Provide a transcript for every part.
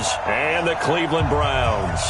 Chargers and the Cleveland Browns.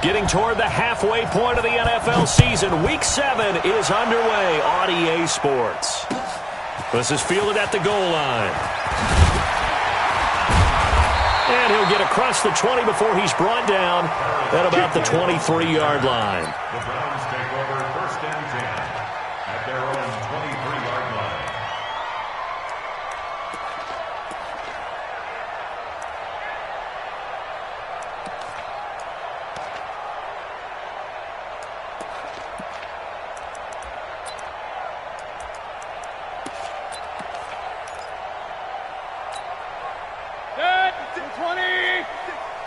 Getting toward the halfway point of the NFL season. Week 7 is underway on EA Sports. This is fielded at the goal line. And he'll get across the 20 before he's brought down at about the 23-yard line. The Browns take over 1st and 10 at their own 23-yard line.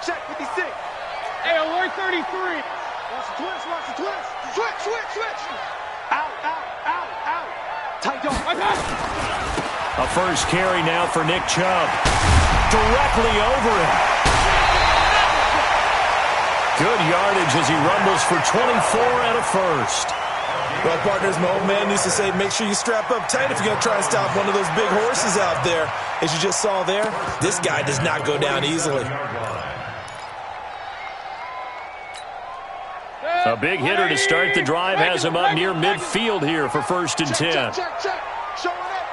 Check 56. Hey, alert 33. Watch the twist, watch the twist. Switch. Out. Tight dog. A first carry now for Nick Chubb. Directly over him. Good yardage as he rumbles for 24 and a first. Well, partners, my old man used to say, make sure you strap up tight if you're going to try and stop one of those big horses out there. As you just saw there, this guy does not go down easily. A big hitter to start the drive has him up near midfield here for 1st and 10. Check. Showing it.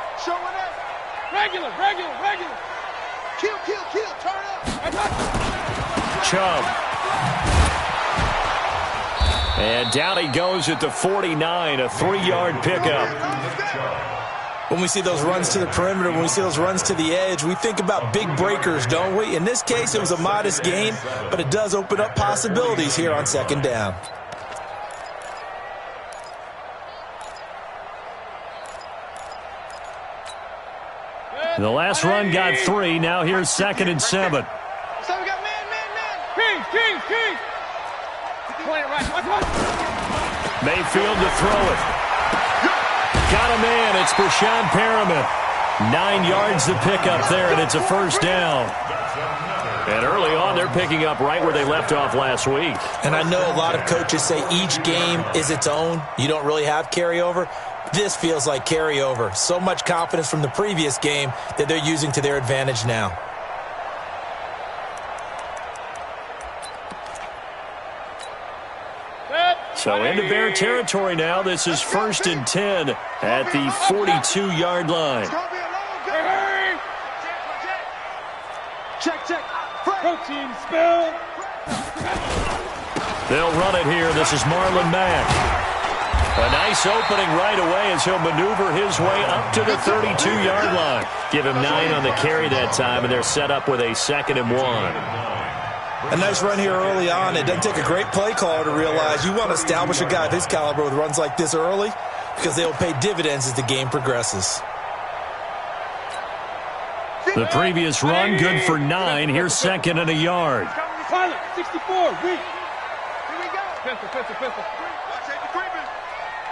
Regular. Kill. Turn up. Chubb. And down he goes at the 49, a 3-yard pickup. When we see those runs to the perimeter, when we see those runs to the edge, we think about big breakers, don't we? In this case, it was a modest gain, but it does open up possibilities here on 2nd down. The last run got 3. Now here's 2nd and 7. So we got man. King. Play it right. Mayfield to throw it. Got a man. It's Brashad Perriman. 9 yards to pick up there, and it's a 1st down. And early on, they're picking up right where they left off last week. And I know a lot of coaches say each game is its own. You don't really have carryover. This feels like carryover. So much confidence from the previous game that they're using to their advantage now. So into Bear territory now. This is 1st and 10 at the 42-yard line. Check. Protein spill. They'll run it here. This is Marlon Mack. A nice opening right away as he'll maneuver his way up to the 32-yard line. Give him 9 on the carry that time, and they're set up with a 2nd and 1. A nice run here early on. It doesn't take a great play caller to realize you want to establish a guy of his caliber with runs like this early because they will pay dividends as the game progresses. The previous run, good for 9. Here's 2nd and a yard. Pilot, 64, weak. Here we go. Pistol.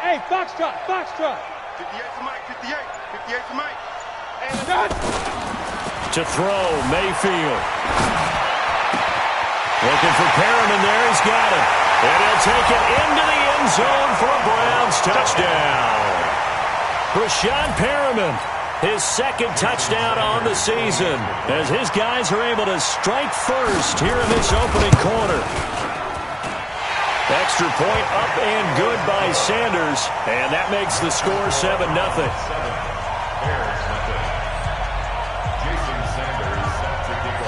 Hey, Foxtrot. 58 to Mike, 58 to Mike. And to throw, Mayfield. Looking for Perriman there. He's got it. And he'll take it into the end zone for a Browns touchdown. Brashad Perriman, his 2nd touchdown on the season, as his guys are able to strike first here in this opening quarter. Extra point up and good by Sanders, and that makes the score 7-0.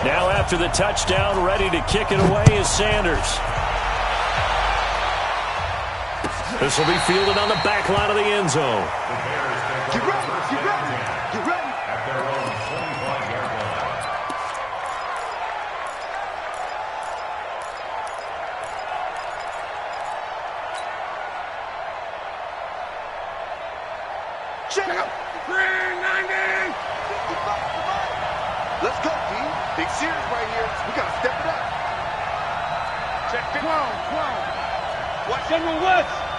Now after the touchdown, ready to kick it away is Sanders. This will be fielded on the back line of the end zone. Get ready. At their own 25-yard line. Check out. 390. Let's go, D. Big series right here. We got to step it up. Check it. 12. Watch General West.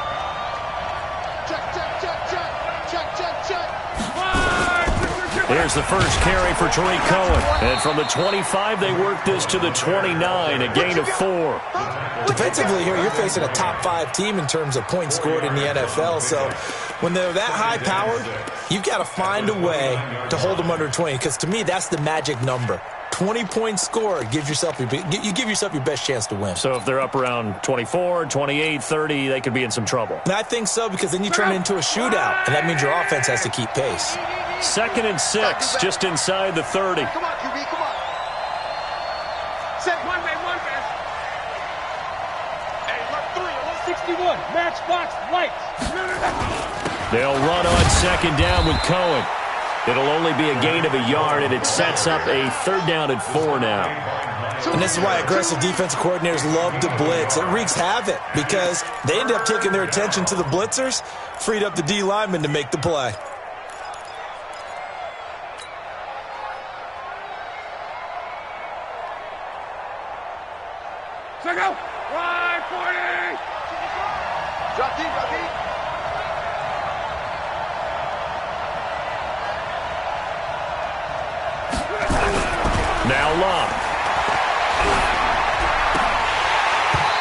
Here's the first carry for Tariq Cohen. And from the 25, they work this to the 29, a gain of 4. Defensively here, you're facing a top 5 team in terms of points scored in the NFL. So when they're that high-powered, you've got to find a way to hold them under 20. Because to me, that's the magic number. 20 points scored, you give yourself your best chance to win. So if they're up around 24, 28, 30, they could be in some trouble. And I think so, because then you turn it into a shootout, and that means your offense has to keep pace. 2nd and 6, just inside the 30. Come on, QB, come on. Set one man. Hey, left 3, 61. Matchbox lights. They'll run on 2nd down with Cohen. It'll only be a gain of a yard, and it sets up a 3rd down and 4 now. And this is why aggressive defensive coordinators love to blitz. It wreaks havoc because they end up taking their attention to the blitzers, freed up the D lineman to make the play. So go. Ride 40. Drop deep. Now Love.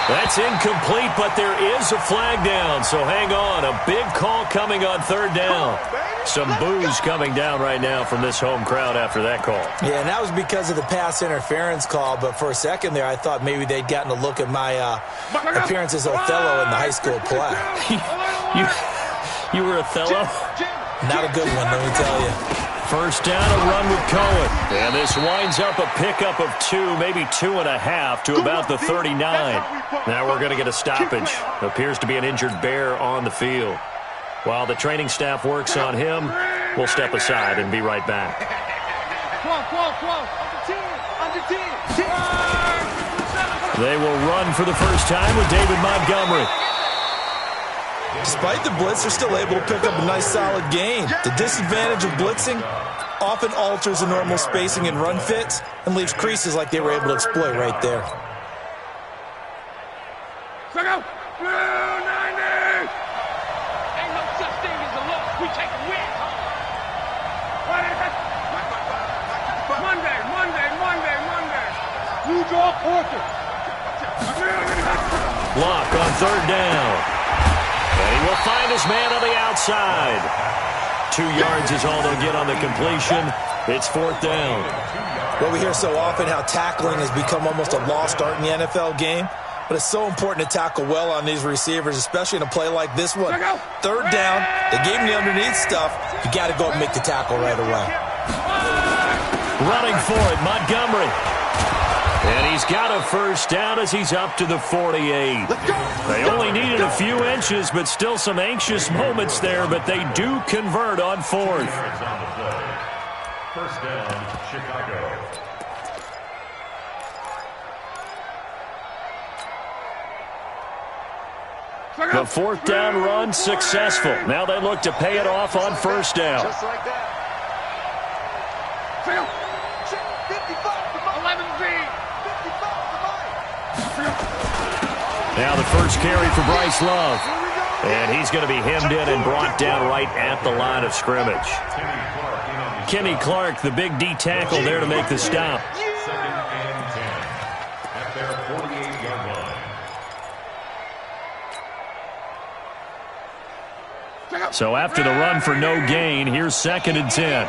That's incomplete, but there is a flag down, so hang on. A big call coming on 3rd down. Some boos coming down right now from this home crowd after that call. Yeah, and that was because of the pass interference call, but for a second there, I thought maybe they'd gotten a look at my appearance as Othello in the high school play. You were Othello? Not a good one, let me tell you. 1st down, a run with Cohen. And this winds up a pickup of 2, maybe 2.5 to about the 39. Now we're going to get a stoppage. Appears to be an injured Bear on the field. While the training staff works on him, we'll step aside and be right back. Under 10. They will run for the first time with David Montgomery. Despite the blitz, they're still able to pick up a nice solid gain. The disadvantage of blitzing often alters the normal spacing and run fits and leaves creases like they were able to exploit right there. So go. Blue 90. Ain't no such thing as a loss. We take a win. Monday. You draw quarter. Lock on 3rd down. And he will find his man on the outside. 2 yards is all they'll get on the completion. It's 4th down. Well, we hear so often how tackling has become almost a lost art in the NFL game. But it's so important to tackle well on these receivers, especially in a play like this one. 3rd down, they gave him the underneath stuff. You got to go and make the tackle right away. Running for it, Montgomery. And he's got a 1st down as he's up to the 48. They only needed a few inches, but still some anxious moments there, but they do convert on 4th. 1st down, Chicago. The 4th down run successful. Now they look to pay it off on 1st down. Just like that. 55. Now the first carry for Bryce Love. And he's going to be hemmed in and brought down right at the line of scrimmage. Kenny Clark, the big D tackle there to make the stop. 2nd and 10 at their 48-yard line. So after the run for no gain, here's 2nd and 10.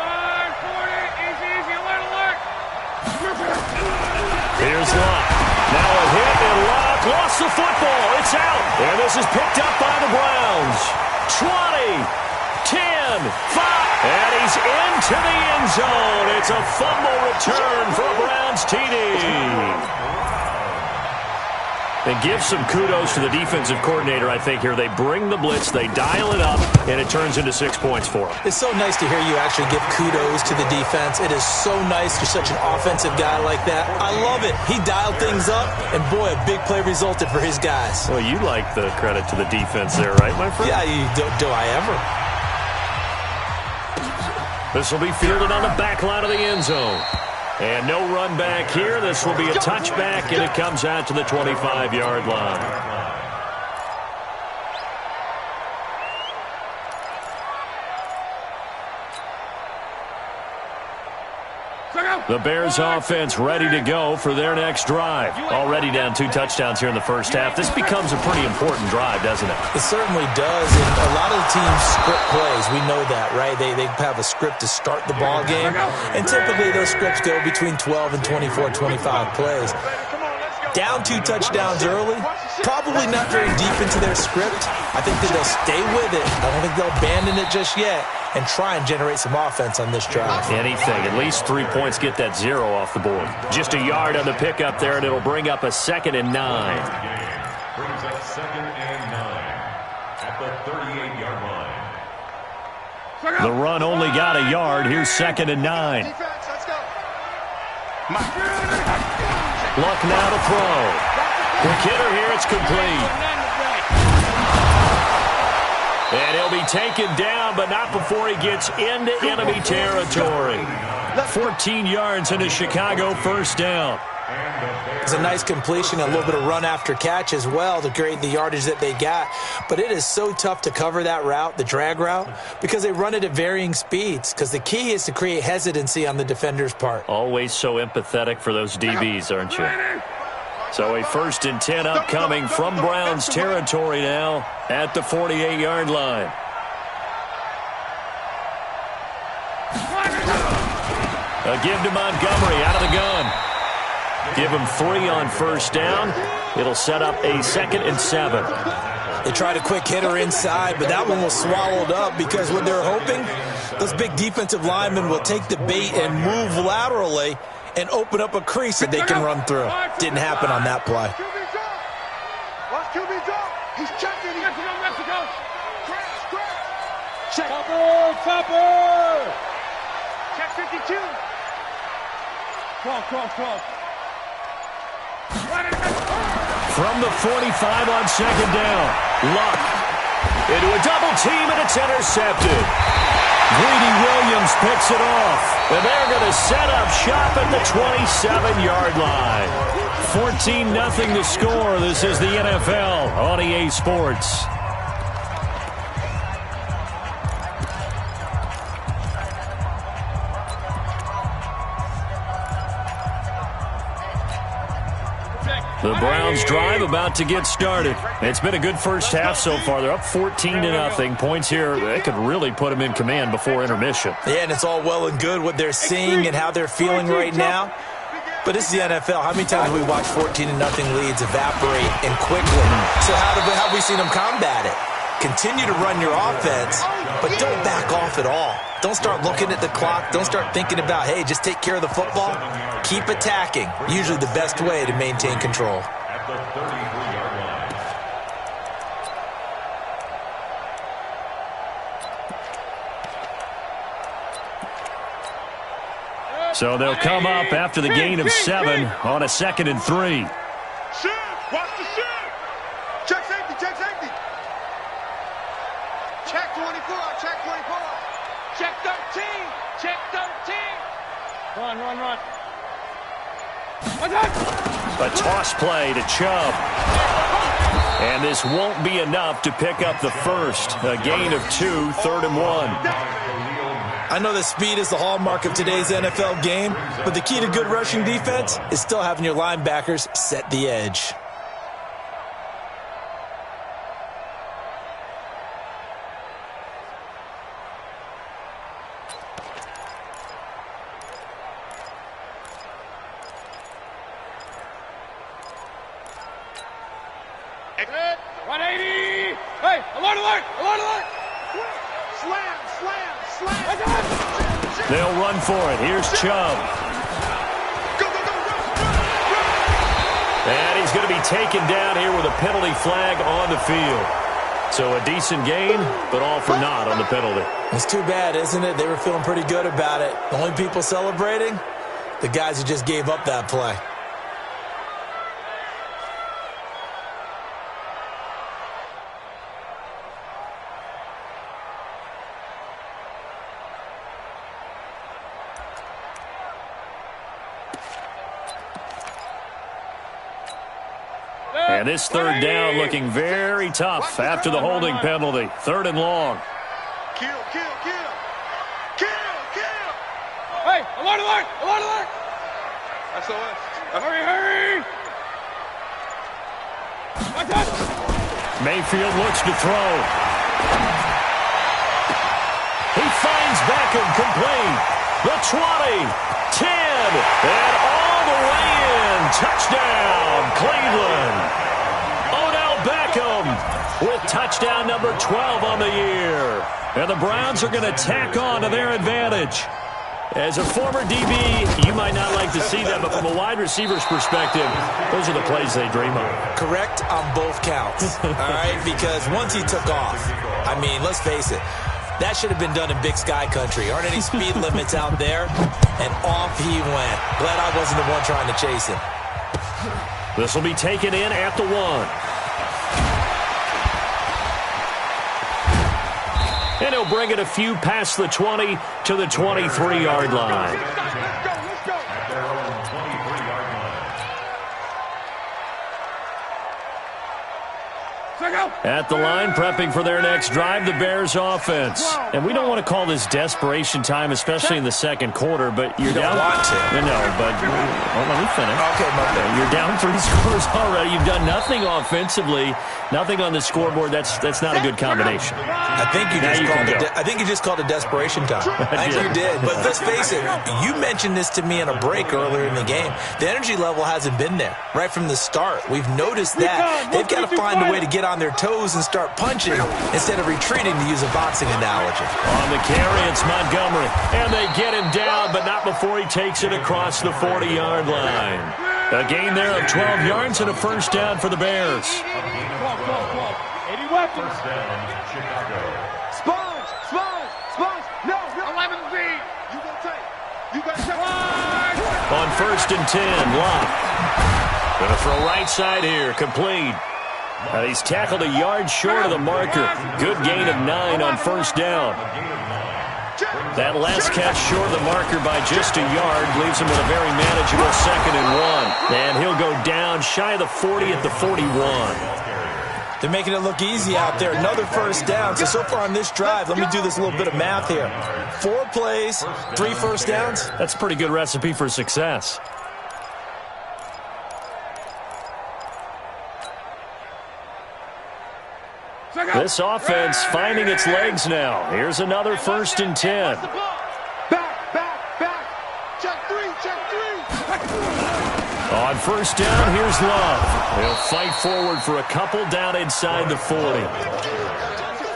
Here's Locke. Now a hit, and Locke lost the football. It's out. And this is picked up by the Browns. 20, 10, 5. And he's into the end zone. It's a fumble return for a Browns TD. And give some kudos to the defensive coordinator, I think, here. They bring the blitz, they dial it up, and it turns into 6 points for them. It's so nice to hear you actually give kudos to the defense. It is so nice you're such an offensive guy like that. I love it. He dialed things up, and boy, a big play resulted for his guys. Well, you like the credit to the defense there, right, my friend? Yeah, do I ever? This will be fielded on the back line of the end zone. And no run back here. This will be a touchback, and it comes out to the 25-yard line. The Bears offense ready to go for their next drive. Already down 2 touchdowns here in the first half. This becomes a pretty important drive, doesn't it? It certainly does, and a lot of the teams script plays. We know that, right? They have a script to start the ball game, and typically those scripts go between 12 and 24, 25 plays. Down 2 touchdowns early, probably not very deep into their script. I think that they'll stay with it. I don't think they'll abandon it just yet and try and generate some offense on this drive. Anything. At least 3 points get that 0 off the board. Just a yard on the pickup there, and it'll bring up a 2nd and 9. Brings up 2nd and 9 at the 38-yard line. The run only got a yard. Here's 2nd and 9. Luck now to throw. Quick hitter here. It's complete. And he'll be taken down, but not before he gets into enemy territory. 14 yards into Chicago, first down. It's a nice completion, a little bit of run after catch as well to create the yardage that they got. But it is so tough to cover that route, the drag route, because they run it at varying speeds. Because the key is to create hesitancy on the defender's part. Always so empathetic for those DBs, aren't you? So a 1st and 10 upcoming from Browns territory now at the 48-yard line. A give to Montgomery out of the gun. Give him 3 on first down. It'll set up a 2nd and 7. They tried a quick hitter inside, but that one was swallowed up because what they're hoping, those big defensive linemen will take the bait and move laterally and open up a crease that they can run through. Didn't happen on that play. Watch QB drop. He's checking. Mexico. Check. Topper. Check 52. Cross. From the 45 on 2nd down. Luck into a double team, and it's intercepted. Greedy Williams picks it off, and they're going to set up shop at the 27-yard line. 14-0 the score. This is the NFL on EA Sports. The Browns drive about to get started. It's been a good first half so far. They're up 14-0. Points here, they could really put them in command before intermission. Yeah, and it's all well and good what they're seeing and how they're feeling right now. But this is the NFL. How many times have we watched 14-0 leads evaporate and quickly? So how have we seen them combat it? Continue to run your offense, but don't back off at all. Don't start looking at the clock. Don't start thinking about, hey, just take care of the football. Keep attacking. Usually the best way to maintain control. At the 33-yard line. So they'll come up after the gain of 7 on a 2nd and 3. Shoot. Watch the shoot. Check safety. Check 24. Check 13. Check 13. Run. A toss play to Chubb. And this won't be enough to pick up the first. A gain of 2, 3rd and 1. I know that speed is the hallmark of today's NFL game, but the key to good rushing defense is still having your linebackers set the edge. They'll run for it. Here's Chubb. And he's going to be taken down here with a penalty flag on the field. So a decent gain, but all for naught on the penalty. It's too bad, isn't it? They were feeling pretty good about it. The only people celebrating, the guys who just gave up that play. And this 3rd down looking very tough after the holding penalty. 3rd and long. Kill. Hey, alert, alert, alert, alert. SOS. Hurry, hurry. Mayfield looks to throw. He finds Beckham complete. The 20, 10, and all the way in. Touchdown, Cleveland. Odell Beckham with touchdown number 12 on the year. And the Browns are going to tack on to their advantage. As a former DB, you might not like to see that, but from a wide receiver's perspective, those are the plays they dream of. Correct on both counts, all right? Because once he took off, I mean, let's face it, that should have been done in Big Sky country. Aren't any speed limits out there? And off he went. Glad I wasn't the one trying to chase him. This will be taken in at the 1. And he'll bring it a few past the 20 to the 23-yard line. Let's go. At their own 23-yard line. At the line, prepping for their next drive, the Bears offense. And we don't want to call this desperation time, especially in the second quarter, but you're down. Want to. No, but let me finish. Okay, my bad. You're down 3 scores already. You've done nothing offensively, nothing on the scoreboard. That's not a good combination. I think you just called it desperation time. I think you did. But let's face it, you mentioned this to me in a break earlier in the game. The energy level hasn't been there right from the start. We've noticed that. They've got to find a way to get on their toes and start punching instead of retreating, to use a boxing analogy. On the carry, it's Montgomery. And they get him down, but not before he takes it across the 40-yard line. A gain there of 12 yards and a first down for the Bears. 80 weapons. First down, Chicago. Sponge. No. 11Z. You got take. On first and 10, Locke. Going to throw right side here, complete. He's tackled a yard short of the marker. Good gain of 9 on first down. That last catch short of the marker by just a yard leaves him with a very manageable 2nd and 1. And he'll go down shy of the 40 at the 41. They're making it look easy out there. Another first down. So far on this drive, let me do this little bit of math here. 4 plays, 3 first downs. That's a pretty good recipe for success. This offense finding its legs now. Here's another first and 10. Back. Check three. On first down, here's Love. He'll fight forward for a couple down inside the 40.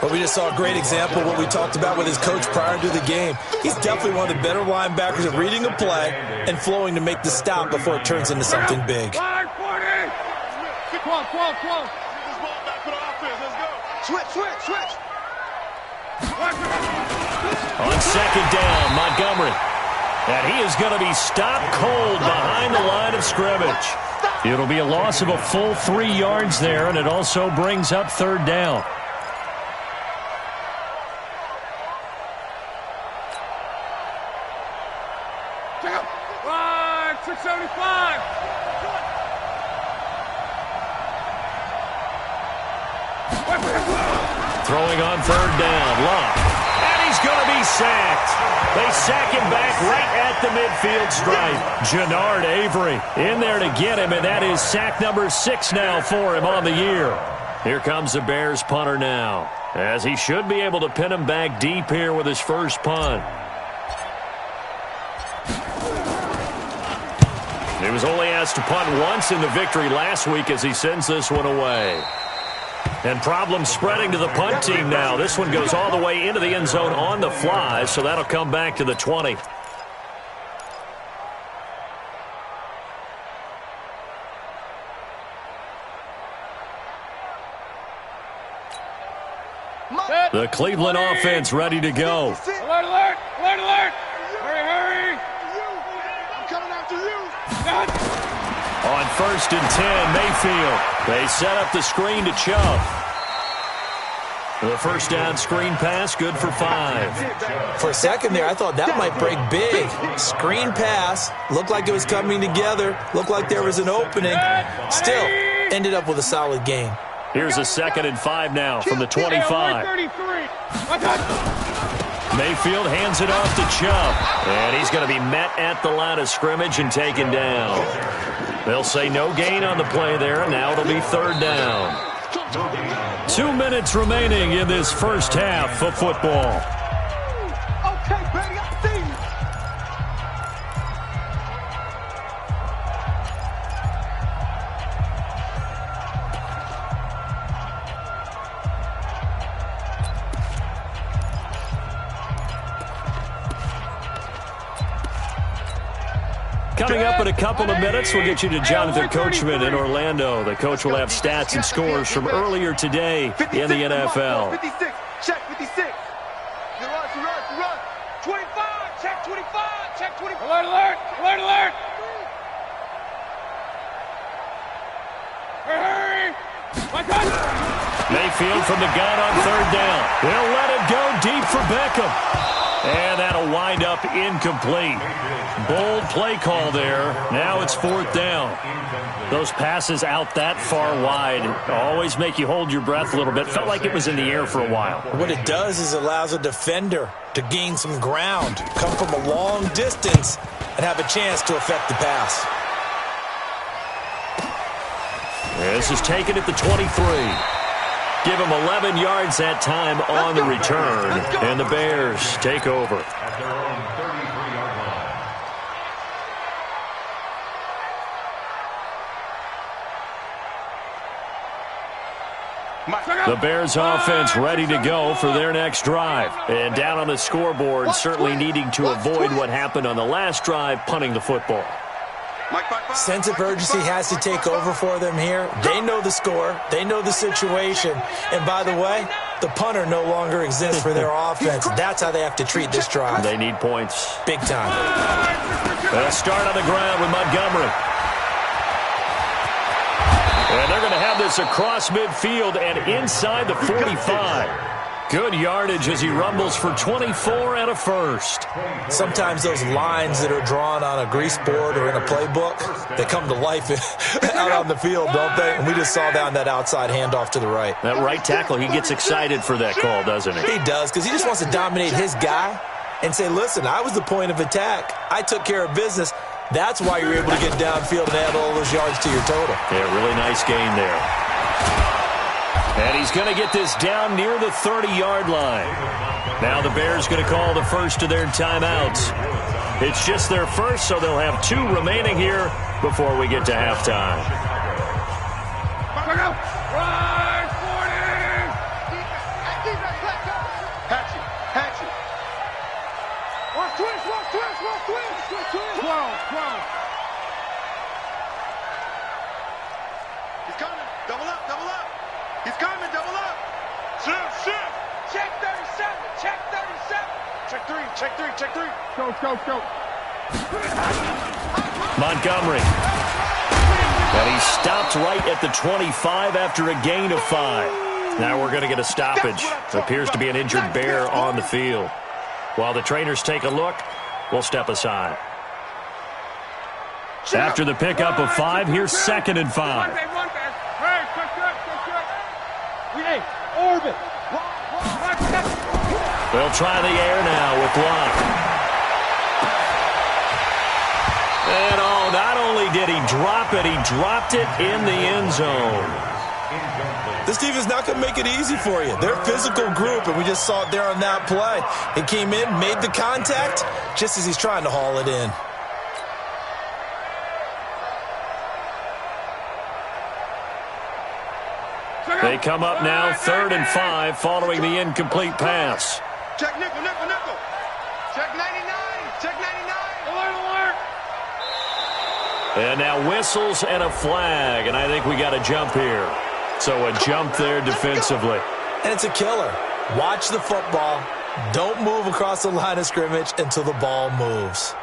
Well, we just saw a great example of what we talked about with his coach prior to the game. He's definitely one of the better linebackers at reading a play and flowing to make the stop before it turns into something big. 12. Switch. On second down, Montgomery. And he is going to be stopped cold behind the line of scrimmage. It'll be a loss of a full 3 yards there, and it also brings up third down. Run, 675. Throwing on third down, Locke. And he's going to be sacked. They sack him back right at the midfield stripe. Jannard Avery in there to get him, and that is sack number 6 now for him on the year. Here comes the Bears punter now, as he should be able to pin him back deep here with his first punt. He was only asked to punt once in the victory last week as he sends this one away. And problems spreading to the punt team now. This one goes all the way into the end zone on the fly, so that'll come back to the 20. The Cleveland offense ready to go. Alert. Hurry. I'm coming after you. On first and 10, Mayfield. They set up the screen to Chubb. The first down screen pass, good for 5. For a second there, I thought that might break big. Screen pass, looked like it was coming together, looked like there was an opening. Still, ended up with a solid gain. Here's a 2nd and 5 now from the 25. Mayfield hands it off to Chubb. And he's going to be met at the line of scrimmage and taken down. They'll say no gain on the play there. Now it'll be third down. 2 minutes remaining in this first half of football. Okay, baby, I see you. Coming up in a couple of minutes, we'll get you to Jonathan Coachman in Orlando. The coach will have stats and scores from earlier today in the NFL. 56, check 56. You run. 25, check 25, check 25. Alert. Hurry. My God. Mayfield from the gun on third down. They'll let it go deep for Beckham. And that'll wind up incomplete. Bold play call there. Now it's fourth down. Those passes out that far wide always make you hold your breath a little bit. Felt like it was in the air for a while. What it does is allows a defender to gain some ground, come from a long distance, and have a chance to affect the pass. This is taken at the 23. Give him 11 yards that time on the return. And the Bears take over. At their own 33-yard line. The Bears offense ready to go for their next drive. And down on the scoreboard, certainly needing to avoid what happened on the last drive, punting the football. Sense of urgency has to take over for them here. They know the score. They know the situation. And by the way, the punter no longer exists for their offense. That's how they have to treat this drive. They need points. Big time. They'll start on the ground with Montgomery. And they're going to have this across midfield and inside the 45. Good yardage as he rumbles for 24 and a first. Sometimes those lines that are drawn on a grease board or in a playbook, they come to life out on the field, don't they? And we just saw down that outside handoff to the right. That right tackle, he gets excited for that call, doesn't he? He does, because he just wants to dominate his guy and say, listen, I was the point of attack. I took care of business. That's why you're able to get downfield and add all those yards to your total. Yeah, really nice gain there. And he's going to get this down near the 30-yard line. Now the Bears going to call the first of their timeouts. It's just their first, so they'll have 2 remaining here before we get to halftime. Hatchet. Watch twist. 12. He's coming. Double up. He's coming, double up. Shift. Check 37. Check 3. Go. Montgomery. And he stopped right at the 25 after a gain of 5. Now we're going to get a stoppage. Appears to be an injured Bear on the field. While the trainers take a look, we'll step aside. After the pickup of 5, here's 2nd and 5. Hey, orbit. They'll try the air now with Locke. And not only did he drop it, he dropped it in the end zone. This team is not going to make it easy for you. They're a physical group, and we just saw it there on that play. He came in, made the contact, just as he's trying to haul it in. They come up now 3rd and 5 following the incomplete pass. Check nickel. Check 99. Alert. And now whistles and a flag, and I think we got a jump here. So a jump there defensively. And it's a killer. Watch the football. Don't move across the line of scrimmage until the ball moves.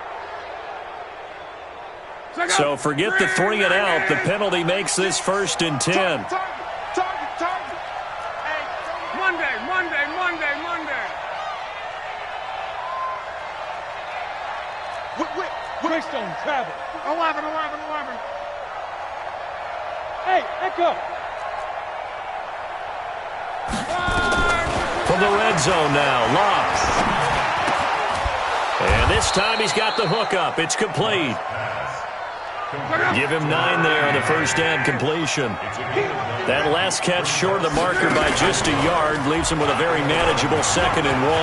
So forget the 3 and out. The penalty makes this 1st and 10. Target. Hey, Monday. Quickstone, travel. 11. Hey, Echo. From the red zone now, Locke. And this time he's got the hook up. It's complete. Give him 9 there on the first down completion. That last catch short of the marker by just a yard leaves him with a very manageable 2nd and 1.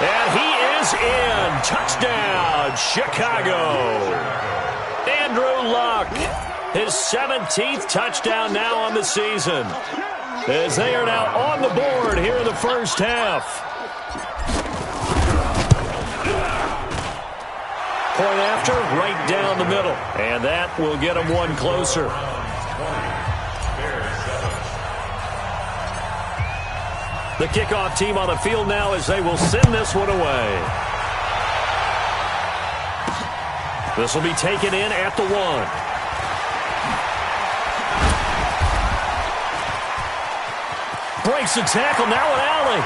And he is in. Touchdown, Chicago. Andrew Luck, his 17th touchdown now on the season, as they are now on the board here in the first half. Point after, right down the middle. And that will get him one closer. The kickoff team on the field now as they will send this one away. This will be taken in at the 1. Breaks the tackle, now an alley.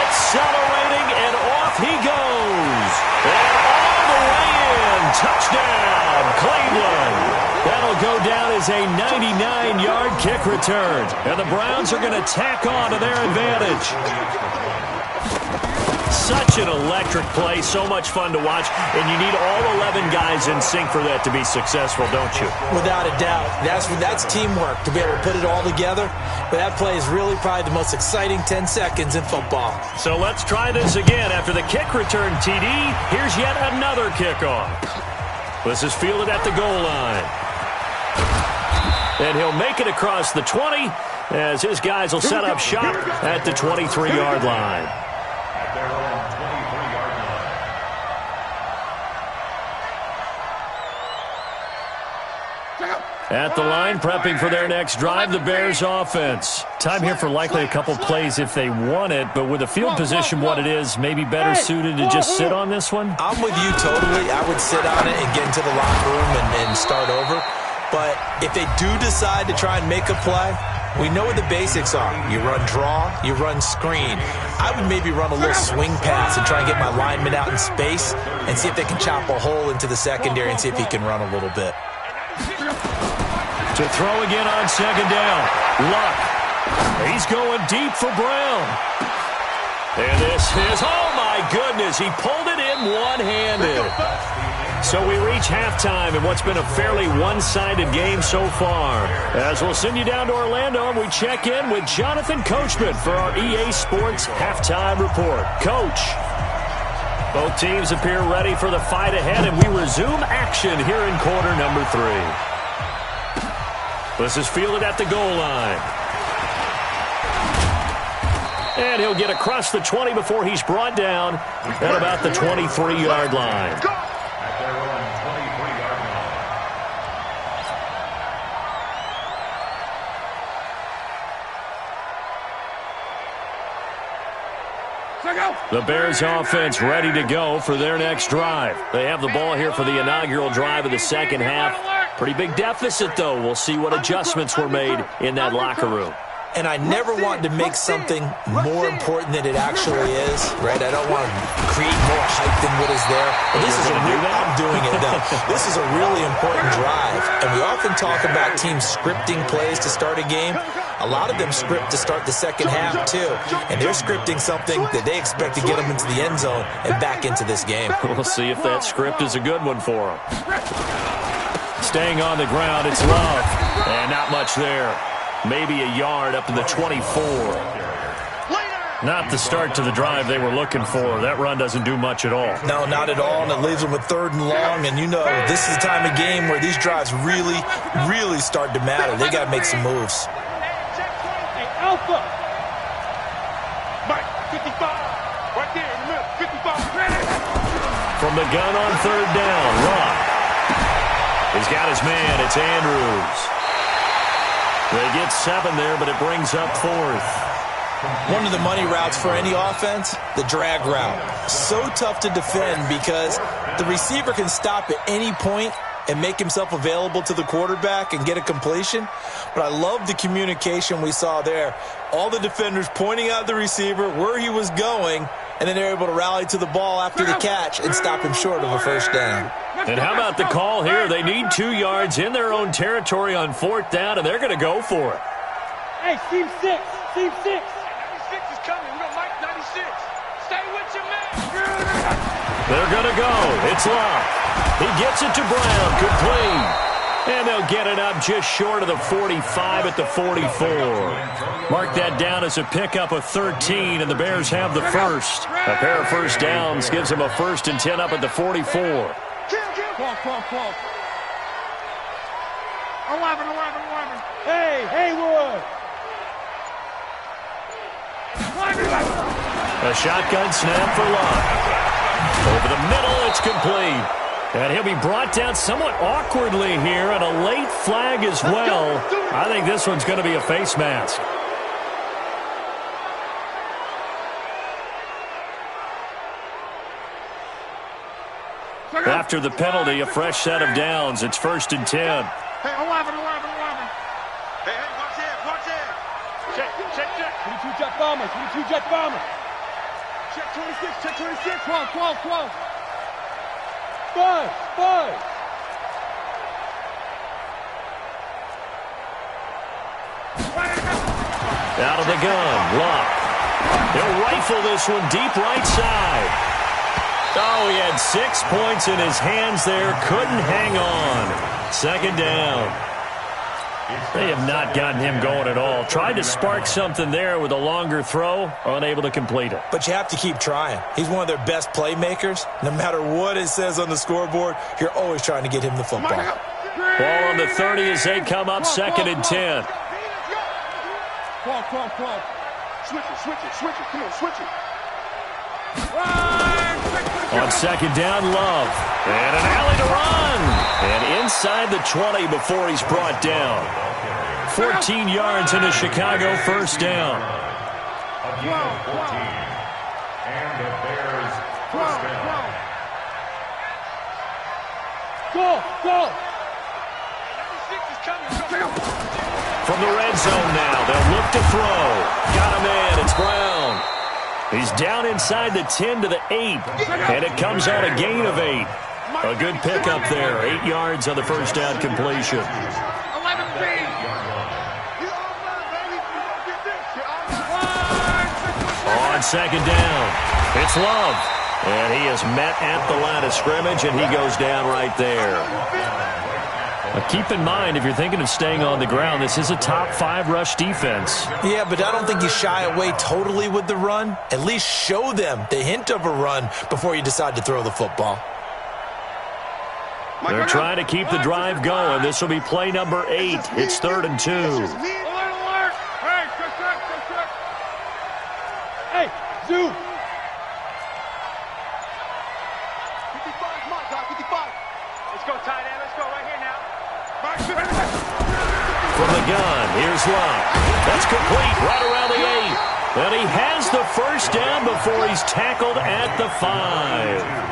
Accelerating, and off he goes. And all the way in. Touchdown, Cleveland. That'll go down as a 99-yard kick return. And the Browns are going to tack on to their advantage. Such an electric play, so much fun to watch, and you need all 11 guys in sync for that to be successful, don't you? Without a doubt. That's teamwork to be able to put it all together, but that play is really probably the most exciting 10 seconds in football. So let's try this again. After the kick return, TD, here's yet another kickoff. This is fielded at the goal line. And he'll make it across the 20 as his guys will set up shop at the 23-yard line. At the line, prepping for their next drive, the Bears offense. Time here for likely a couple plays if they want it, but with the field position what it is, maybe better suited to just sit on this one? I'm with you totally. I would sit on it and get into the locker room and start over. But if they do decide to try and make a play, we know what the basics are. You run draw, you run screen. I would maybe run a little swing pass and try and get my lineman out in space and see if they can chop a hole into the secondary and see if he can run a little bit. To throw again on 2nd down. Luck. He's going deep for Brown. And this is, oh my goodness, he pulled it in one-handed. So we reach halftime in what's been a fairly one-sided game so far. As we'll send you down to Orlando and we check in with Jonathan Coachman for our EA Sports Halftime Report. Coach. Both teams appear ready for the fight ahead, and we resume action here in quarter number 3. This is fielded at the goal line. And he'll get across the 20 before he's brought down at about the 23-yard line. At their own 23-yard line. The Bears offense ready to go for their next drive. They have the ball here for the inaugural drive of the second half. Pretty big deficit, though. We'll see what adjustments were made in that locker room. And I never want to make something more important than it actually is, right? I don't want to create more hype than what is there. But this is I'm doing it now. This is a really important drive. And we often talk about teams scripting plays to start a game. A lot of them script to start the second half, too. And they're scripting something that they expect to get them into the end zone and back into this game. We'll see if that script is a good one for them. Staying on the ground, it's Love. And not much there. Maybe a yard up to the 24. Not the start to the drive they were looking for. That run doesn't do much at all. No, not at all, and it leaves them with 3rd and long. And you know, this is the time of game where these drives really, really start to matter. They got to make some moves. Hey, Alpha. Mike, 55. Right there in the middle, 55. From the gun on 3rd down, Rock. He's got his man. It's Andrews. They get 7 there, but it brings up 4th. One of the money routes for any offense, the drag route. So tough to defend because the receiver can stop at any point and make himself available to the quarterback and get a completion. But I love the communication we saw there. All the defenders pointing out the receiver, where he was going, and then they're able to rally to the ball after the catch and stop him short of a 1st down. And how about the call here? They need 2 yards in their own territory on 4th down, and they're going to go for it. Hey, Team 6. Team 6. 96 is coming. We got Mike 96. Stay with your man. They're going to go. It's Love. He gets it to Brown. Complete. And they'll get it up just short of the 45 at the 44. Mark that down as a pickup of 13, and the Bears have the first. A pair of first downs gives them a 1st and 10 up at the 44. 11. Hey, Haywood. A shotgun snap for Love. Over the middle, it's complete. And he'll be brought down somewhat awkwardly here, and a late flag as well. I think this one's going to be a face mask. After the penalty, a fresh set of downs. It's 1st and 10. Hey, 11. Hey, watch it. Check. 22 jet bomber. Check 26. 12. 5. Out of the gun, Love. He'll rifle this one deep right side. Oh, he had 6 points in his hands there. Couldn't hang on. 2nd down. They have not gotten him going at all. Tried to spark something there with a longer throw, unable to complete it. But you have to keep trying. He's one of their best playmakers. No matter what it says on the scoreboard, you're always trying to get him the football. Ball on the 30 as they come up 2nd and 10. Switch it. Come on, switch it. On 2nd down, Love. And an alley to run. And inside the 20 before he's brought down. 14 yards in a Chicago 1st down. And the Bears first down. Go. From the red zone now, they'll look to throw. Got a man, it's Brown. He's down inside the 10 to the 8, and it comes out a gain of 8. A good pickup there, 8 yards on the 1st down completion. 11 feet. On 2nd down, it's Love. And he is met at the line of scrimmage, and he goes down right there. Now keep in mind, if you're thinking of staying on the ground, this is a top 5 rush defense. Yeah, but I don't think you shy away totally with the run. At least show them the hint of a run before you decide to throw the football. They're trying to keep the drive going. This will be play number 8. It's 3rd and 2. Alert. Hey, Zoo. 55, Mike, 55. Let's go, tight end. Let's go right here now. From the gun, here's Love. That's complete right around the 8. And he has the 1st down before he's tackled at the 5.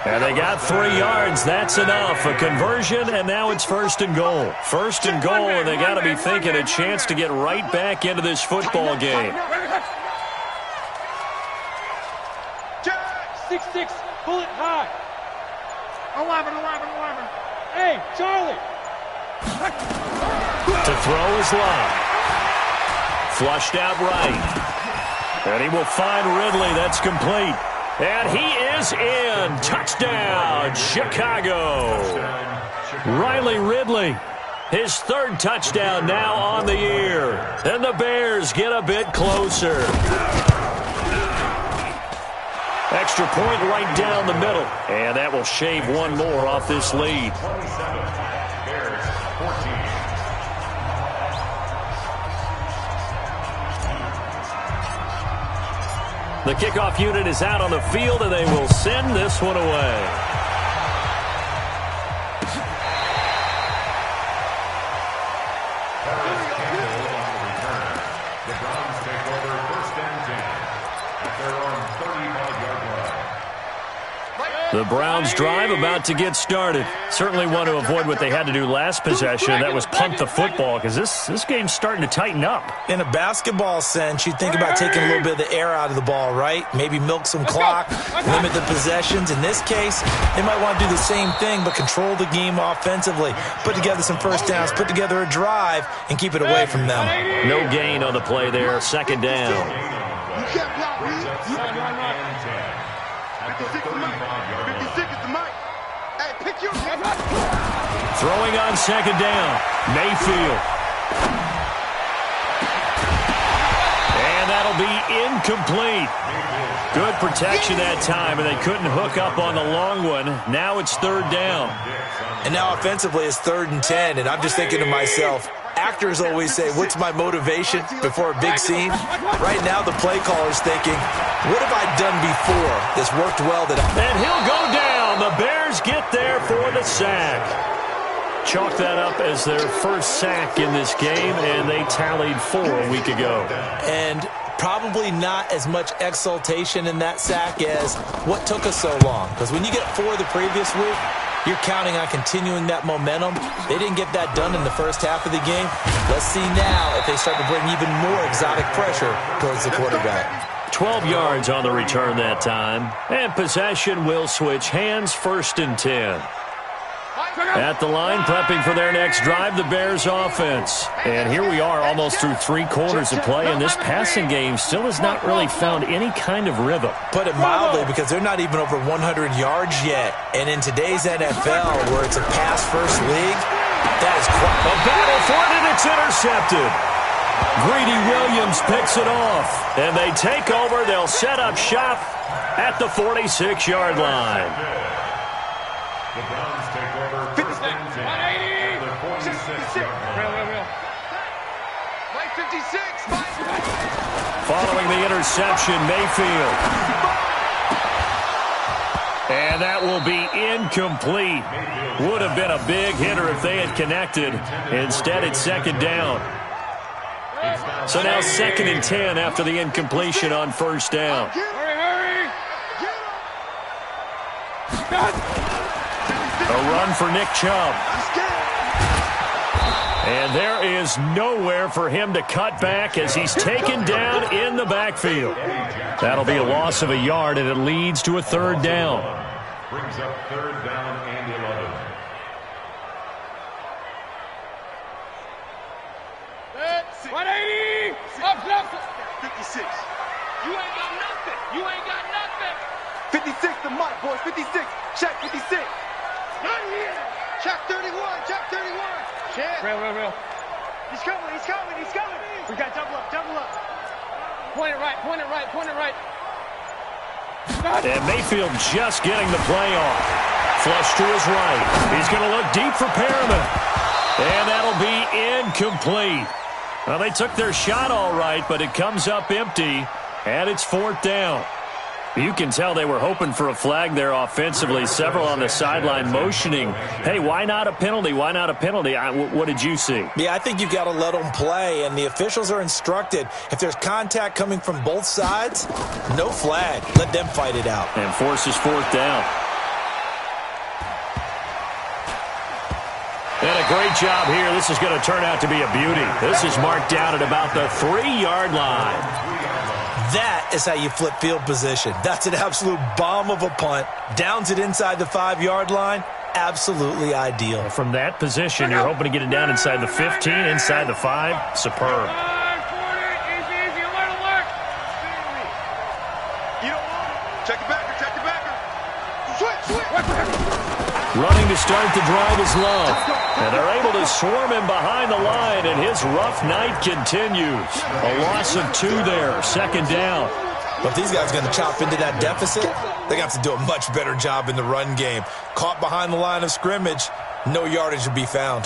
And they got 3 yards. That's enough. A conversion, and now it's 1st and goal. 1st and goal, and they got to be thinking a chance to get right back into this football game. 6-6, pull it high. 11. Hey, Charlie. To throw is Love. Flushed out right. And he will find Ridley. That's complete. And he is in. Touchdown, Chicago. Riley Ridley, his 3rd touchdown now on the year. And the Bears get a bit closer. Extra point right down the middle. And that will shave one more off this lead. 27, Bears 14. The kickoff unit is out on the field, and they will send this one away. The Browns take over 1st and 10 at their own 35-yard line. The Browns drive about to get started. Certainly want to avoid what they had to do last possession. That was punt the football, because this game's starting to tighten up. In a basketball sense, you think about taking a little bit of the air out of the ball, right? Maybe milk some clock, limit the possessions. In this case, they might want to do the same thing, but control the game offensively. Put together some first downs, put together a drive, and keep it away from them. No gain on the play there. 2nd down. You can't block me. Second and 10. At the 56 is the mic. 35-yard line. 56 is the mic. Hey, pick your... Throwing on second down. Mayfield. And that'll be incomplete. Good protection that time, and they couldn't hook up on the long one. Now it's third down. And now offensively it's 3rd and 10, and I'm just thinking to myself, actors always say, what's my motivation before a big scene? Right now the play caller's thinking, what have I done before that's worked well? And he'll go down. The Bears get there for the sack. Chalk that up as their first sack in this game, and they tallied 4 a week ago. And probably not as much exultation in that sack as what took us so long. Because when you get 4 the previous week, you're counting on continuing that momentum. They didn't get that done in the first half of the game. Let's see now if they start to bring even more exotic pressure towards the quarterback. 12 yards on the return that time. And possession will switch hands, 1st and 10. At the line, prepping for their next drive, the Bears offense. And here we are almost through 3 quarters of play, and this passing game still has not really found any kind of rhythm. Put it mildly, because they're not even over 100 yards yet. And in today's NFL, where it's a pass-first league, that is quite a battle for it, and it's intercepted. Greedy Williams picks it off, and they take over. They'll set up shop at the 46-yard line. The Browns take over 1st and 10. At the 46-yard line. Mike 56. Following the interception, Mayfield. And that will be incomplete. Would have been a big hitter if they had connected. Instead, it's 2nd down. So now 2nd and 10 after the incompletion on 1st down. Hurry. A run for Nick Chubb. And there is nowhere for him to cut back as he's taken down in the backfield. That'll be a loss of a yard, and it leads to a 3rd down. Brings up 3rd down and 11. Set. 180. Up. 56. You ain't got nothing. 56 the mic, boys. 56. Check 56. Not here. Check 31. Check. Real. He's coming. We got double up. Point it right. And Mayfield just getting the play off. Flush to his right. He's going to look deep for Perriman. And that'll be incomplete. Well, they took their shot all right, but it comes up empty, and it's 4th down. You can tell they were hoping for a flag there offensively. Several on the sideline motioning, hey, why not a penalty? What did you see? Yeah, I think you've got to let them play, and the officials are instructed, if there's contact coming from both sides, no flag. Let them fight it out. And forces 4th down. And a great job here. This is going to turn out to be a beauty. This is marked down at about the 3-yard line. That is how you flip field position. That's an absolute bomb of a punt. Downs it inside the 5-yard line. Absolutely ideal. From that position, you're hoping to get it down inside the 15, inside the 5. Superb. Easy. Alert. You don't want it. Check the backer. Switch. Running to start the drive is Love. And they're able to swarm him behind the line, and his rough night continues. A loss of 2 there, 2nd down. But if these guys are going to chop into that deficit, they're going to have to do a much better job in the run game. Caught behind the line of scrimmage, no yardage to be found.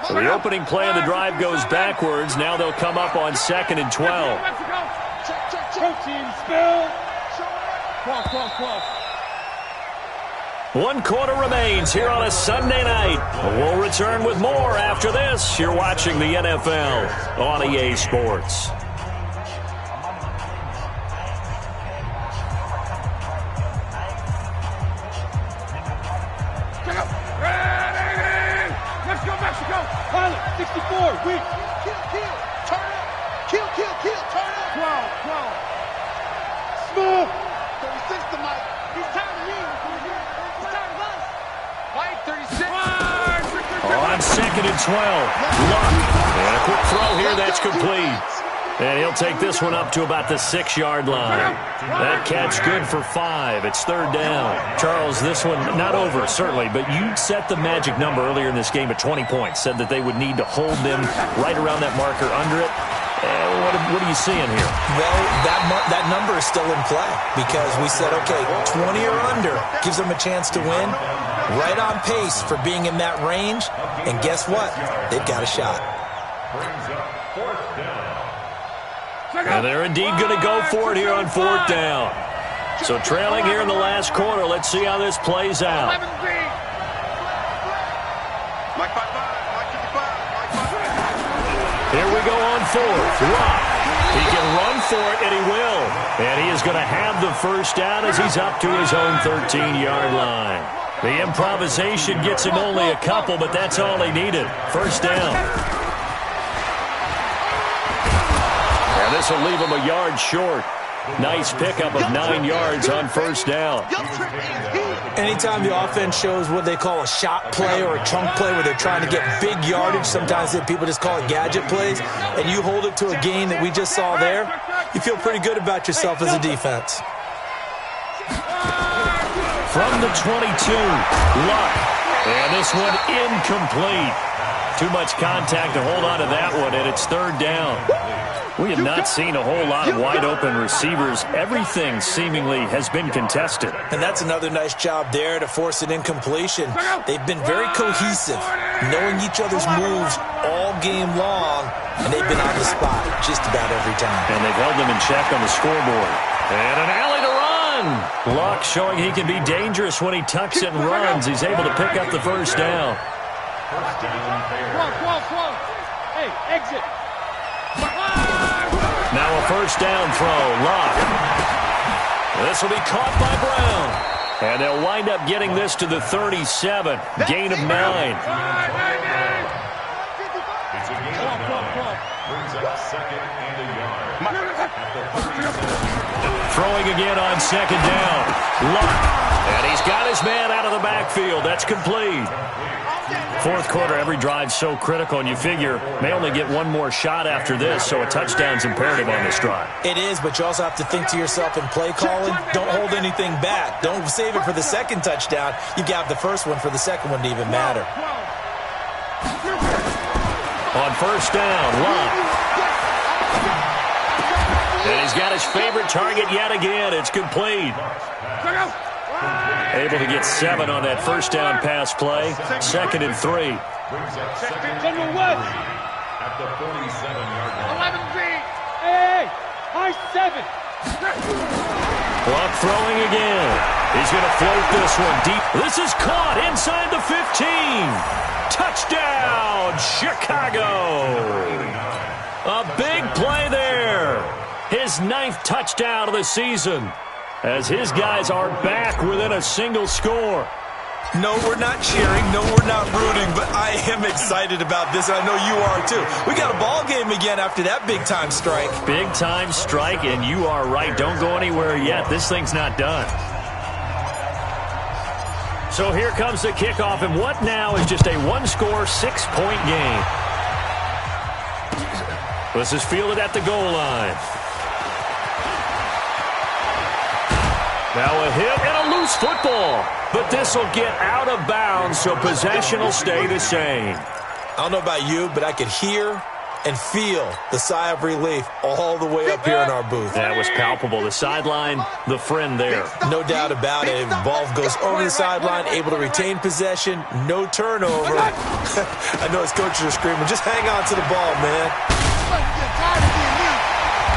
So the opening play of the drive goes backwards. Now they'll come up on 2nd and 12. Protein spill. 12. 1 quarter remains here on a Sunday night. We'll return with more after this. You're watching the NFL on EA Sports. Let's go, Mexico. Pilot, 64. Weak. Kill. Turn up. Kill. Turn up. 12. Smooth. 36 to Mike. He's tired of me. He's tired of us. Mike, 36. On 2nd 2nd and 12. Luck. And a quick throw here. That's complete. And he'll take this one up to about the 6-yard line. That catch good for 5. It's 3rd down. Charles, this one not over, certainly, but you set the magic number earlier in this game at 20 points. Said that they would need to hold them right around that marker under it. What are you seeing here? Well, that number is still in play because we said, okay, 20 or under gives them a chance to win. Right on pace for being in that range. And guess what? They've got a shot. Brings up 4th down. And they're indeed going to go for it here on 4th down. So trailing here in the last quarter. Let's see how this plays out. Here we go on 4th. Rock. He can run for it, and he will. And he is going to have the first down as he's up to his own 13-yard line. The improvisation gets him only a couple, but that's all he needed. First down. And this will leave him a yard short. Nice pickup of 9 yards on first down. Anytime the offense shows what they call a shot play or a chunk play where they're trying to get big yardage, sometimes people just call it gadget plays, and you hold it to a gain that we just saw there, you feel pretty good about yourself as a defense. From the 22, Luck. And this one incomplete. Too much contact to hold on to that one, and it's 3rd down. We have not seen a whole lot of wide-open receivers. Everything seemingly has been contested. And that's another nice job there to force an incompletion. They've been very cohesive, knowing each other's moves all game long, and they've been on the spot just about every time. And they've held them in check on the squoreboard. And an alley to run. Luck showing he can be dangerous when he tucks it and runs. He's able to pick up the first down. First down, Close. Hey, exit. Now a first down throw. Luck. This will be caught by Brown. And they'll wind up getting this to the 37. Gain of 9. It's a gain of 9. Brings up 2nd and a yard. At the 37. Throwing again on 2nd down. Luck. And he's got his man out of the backfield. That's complete. 4th quarter, every drive's so critical, and you figure may only get one more shot after this, so a touchdown's imperative on this drive. It is, but you also have to think to yourself in play calling, don't hold anything back. Don't save it for the second touchdown. You got the first one for the second one to even matter. On first down, Luck. And he's got his favorite target yet again. It's complete. Able to get 7 on that first down pass play. 2nd and 3. Brings up 2nd and 3 at the 47-yard line. 11 Hey, high 7. Luck throwing again. He's going to float this one deep. This is caught inside the 15. Touchdown, Chicago. A big play there. His 9th touchdown of the season, as his guys are back within a single score. No, we're not cheering. No, we're not rooting, but I am excited about this, and I know you are too. We got a ball game again after that big-time strike. Big-time strike, and you are right. Don't go anywhere yet. This thing's not done. So here comes the kickoff, and what now is just a one-score, 6-point game. This is fielded at the goal line. Now a hit and a loose football. But this will get out of bounds, so possession will stay the same. I don't know about you, but I could hear and feel the sigh of relief all the way up here in our booth. That was palpable. The sideline, the friend there. No doubt about it. The ball goes over the sideline, able to retain possession, no turnover. I know his coaches are screaming, just hang on to the ball, man.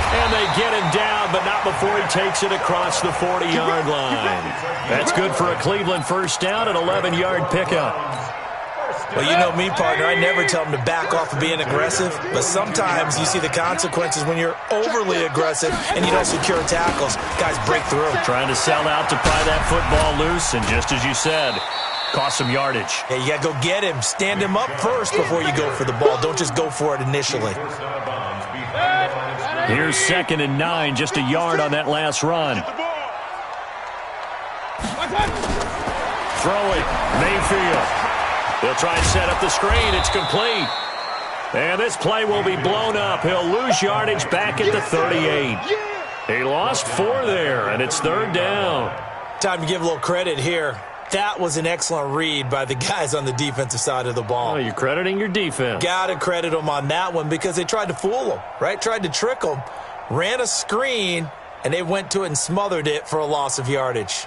And they get him down, but not before he takes it across the 40-yard line. That's good for a Cleveland first down, an 11-yard pickup. Well, you know me, partner. I never tell them to back off of being aggressive, but sometimes you see the consequences when you're overly aggressive and you don't secure tackles. Guys break through. Trying to sell out to pry that football loose, and just as you said, cost some yardage. Yeah, you got to go get him. Stand him up first before you go for the ball. Don't just go for it initially. Here's 2nd and 9, just a yard on that last run. Throw it, Mayfield. He'll try and set up the screen. It's complete. And this play will be blown up. He'll lose yardage back at the 38. He lost 4 there, and it's 3rd down. Time to give a little credit here. That was an excellent read by the guys on the defensive side of the ball. Oh, you're crediting your defense. Got to credit them on that one because they tried to fool them, right? Tried to trick them, ran a screen, and they went to it and smothered it for a loss of yardage.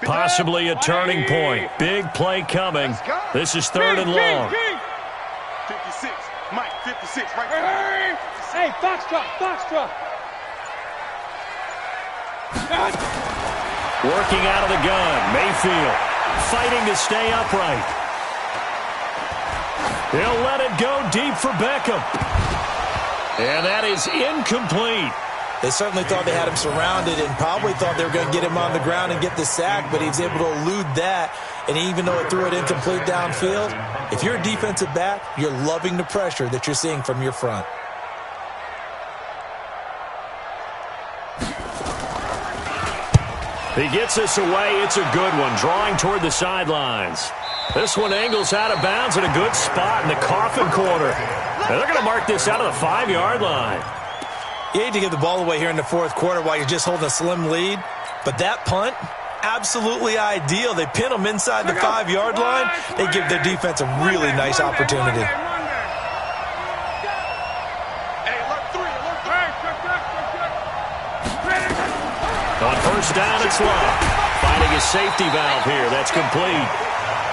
Possibly a turning point. Big play coming. This is 3rd and long. 56, Mike, 56, right there. Hey, Foxtrot, Foxtrot. Working out of the gun, Mayfield fighting to stay upright. He'll let it go deep for Beckham. And that is incomplete. They certainly thought they had him surrounded and probably thought they were going to get him on the ground and get the sack, but he was able to elude that. And even though it threw it incomplete downfield, if you're a defensive back, you're loving the pressure that you're seeing from your front. He gets this away. It's a good one, drawing toward the sidelines. This one angles out of bounds at a good spot in the coffin corner. And they're going to mark this out of the 5-yard line. You hate to give the ball away here in the 4th quarter while you're just holding a slim lead, but that punt, absolutely ideal. They pin them inside the 5-yard line. They give their defense a really nice opportunity. On 1st down, it's Love. Finding his safety valve here. That's complete.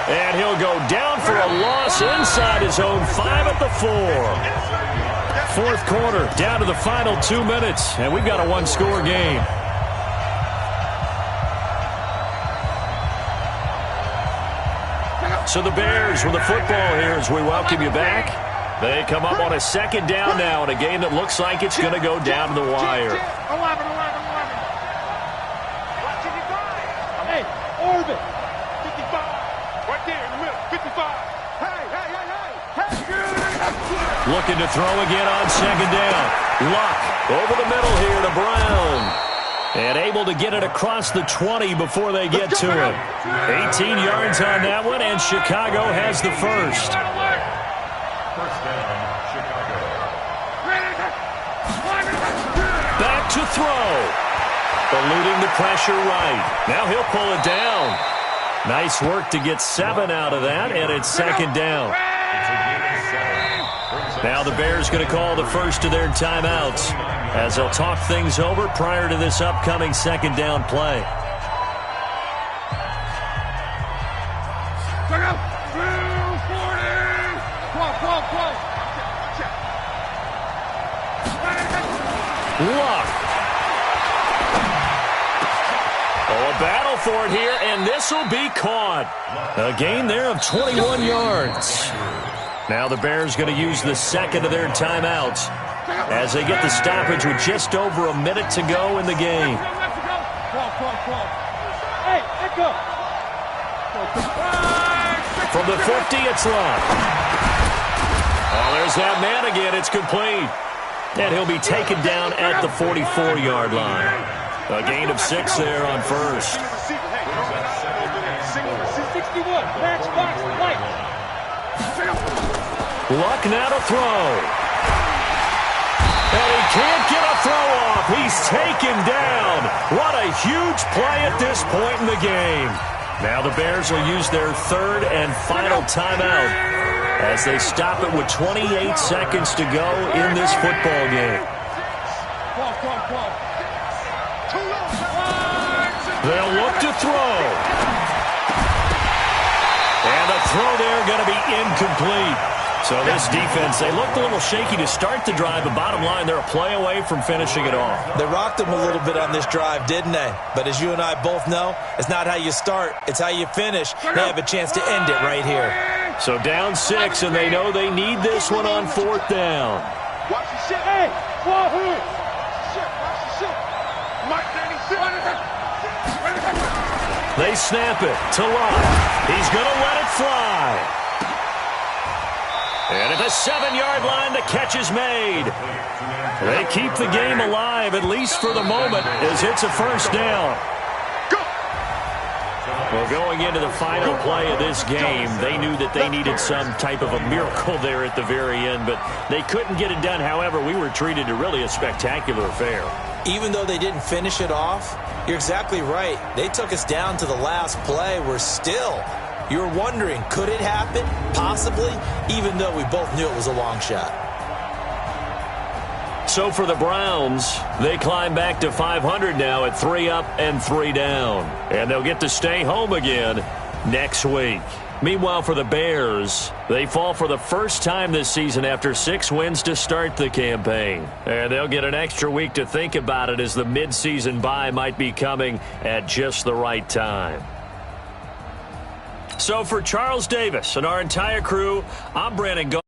And he'll go down for a loss inside his own 5 at the 4. 4th quarter, down to the final 2 minutes, and we've got a 1-score game. So the Bears with the football here as we welcome you back. They come up on a 2nd down now in a game that looks like it's going to go down to the wire. 11. Hey, Orbit. 55. Right there in the middle. 55. Hey. Looking to throw again on 2nd down. Luck over the middle here to Brown. And able to get it across the 20 before they get to it. 18 yards on that one, and Chicago has the first. 1st down, Chicago. Back to throw. Eluding the pressure right. Now he'll pull it down. Nice work to get 7 out of that, and it's 2nd down. Now the Bears going to call the first of their timeouts as they'll talk things over prior to this upcoming 2nd down play. Luck. Oh, a battle for it here, and this will be caught. A gain there of 21 yards. Now the Bears going to use the 2nd of their timeouts as they get the stoppage with just over a minute to go in the game. From the 50, it's Luck. Oh, there's that man again. It's complete. And he'll be taken down at the 44-yard line. A gain of 6 there on 1st. 61. Match box. Light. Luck now to throw. And he can't get a throw off. He's taken down. What a huge play at this point in the game. Now the Bears will use their 3rd and final timeout as they stop it with 28 seconds to go in this football game. They'll look to throw. And the throw there going to be incomplete. So this defense, they looked a little shaky to start the drive, but bottom line, they're a play away from finishing it off. They rocked them a little bit on this drive, didn't they? But as you and I both know, it's not how you start, it's how you finish. They have a chance to end it right here. So down 6, and they know they need this one on 4th down. Watch the shit. Hey, Wahoo. Watch the shit. Mike 96. They snap it to Luck. He's going to let it fly. And at the 7-yard line, the catch is made. They keep the game alive, at least for the moment, as it's a 1st down. Go. Well, going into the final play of this game, they knew that they needed some type of a miracle there at the very end, but they couldn't get it done. However, we were treated to really a spectacular affair. Even though they didn't finish it off, you're exactly right. They took us down to the last play. We're still, you're wondering, could it happen? Possibly, even though we both knew it was a long shot. So for the Browns, they climb back to 500 now at 3 up and 3 down. And they'll get to stay home again next week. Meanwhile, for the Bears, they fall for the first time this season after 6 wins to start the campaign. And they'll get an extra week to think about it as the midseason bye might be coming at just the right time. So for Charles Davis and our entire crew, I'm Brandon Gold.